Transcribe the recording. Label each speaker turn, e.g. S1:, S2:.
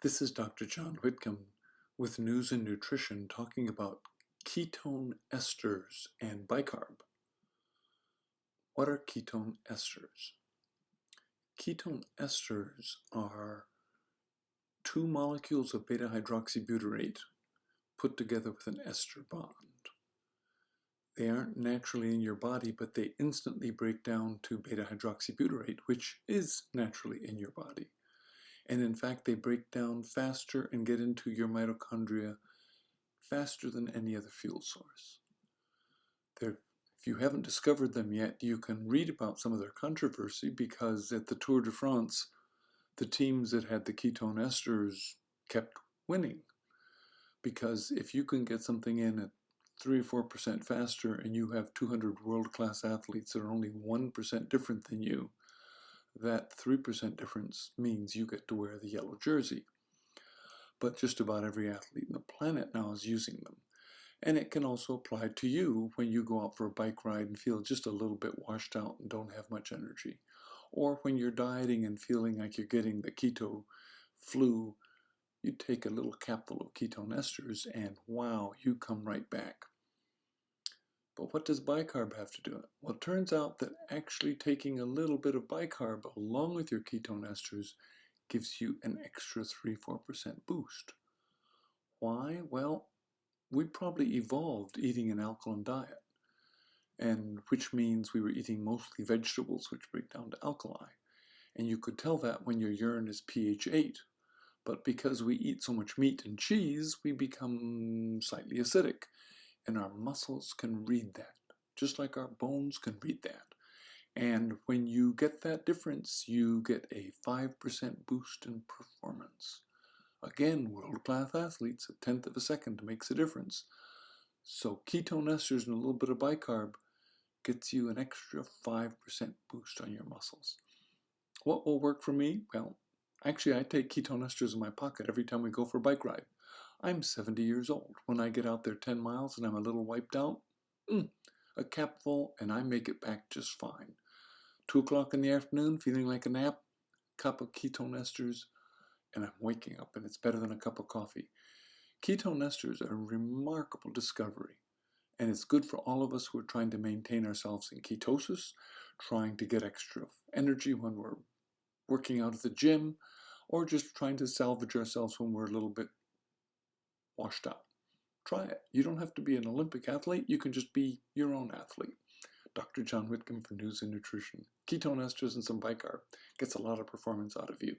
S1: This is Dr. John Whitcomb with News and Nutrition talking about ketone esters and bicarb. What are ketone esters? Ketone esters are two molecules of beta-hydroxybutyrate put together with an ester bond. They aren't naturally in your body, but they instantly break down to beta-hydroxybutyrate, which is naturally in your body. And in fact, they break down faster and get into your mitochondria faster than any other fuel source. If you haven't discovered them yet, you can read about some of their controversy because at the Tour de France, the teams that had the ketone esters kept winning. Because if you can get something in at 3 or 4% faster and you have 200 world-class athletes that are only 1% different than you, that 3% difference means you get to wear the yellow jersey. But just about every athlete on the planet now is using them. And it can also apply to you when you go out for a bike ride and feel just a little bit washed out and don't have much energy. Or when you're dieting and feeling like you're getting the keto flu, you take a little capful of ketone esters and wow, you come right back. But what does bicarb have to do it? Well, it turns out that actually taking a little bit of bicarb along with your ketone esters gives you an extra 3-4% boost. Why? Well, we probably evolved eating an alkaline diet, and which means we were eating mostly vegetables which break down to alkali. And you could tell that when your urine is pH 8. But because we eat so much meat and cheese, we become slightly acidic. And our muscles can read that, just like our bones can read that. And when you get that difference, you get a 5% boost in performance. Again, world-class athletes, a tenth of a second makes a difference. So ketone esters and a little bit of bicarb gets you an extra 5% boost on your muscles. What will work for me? Well, actually I take ketone esters in my pocket every time we go for a bike ride. I'm 70 years old. When I get out there 10 miles and I'm a little wiped out, a capful and I make it back just fine. 2 o'clock in the afternoon, feeling like a nap, cup of ketone esters, and I'm waking up, and it's better than a cup of coffee. Ketone esters are a remarkable discovery, and it's good for all of us who are trying to maintain ourselves in ketosis, trying to get extra energy when we're working out at the gym, or just trying to salvage ourselves when we're a little bit washed out. Try it. You don't have to be an Olympic athlete. You can just be your own athlete. Dr. John Whitcomb for News and Nutrition. Ketone esters and some bicarb gets a lot of performance out of you.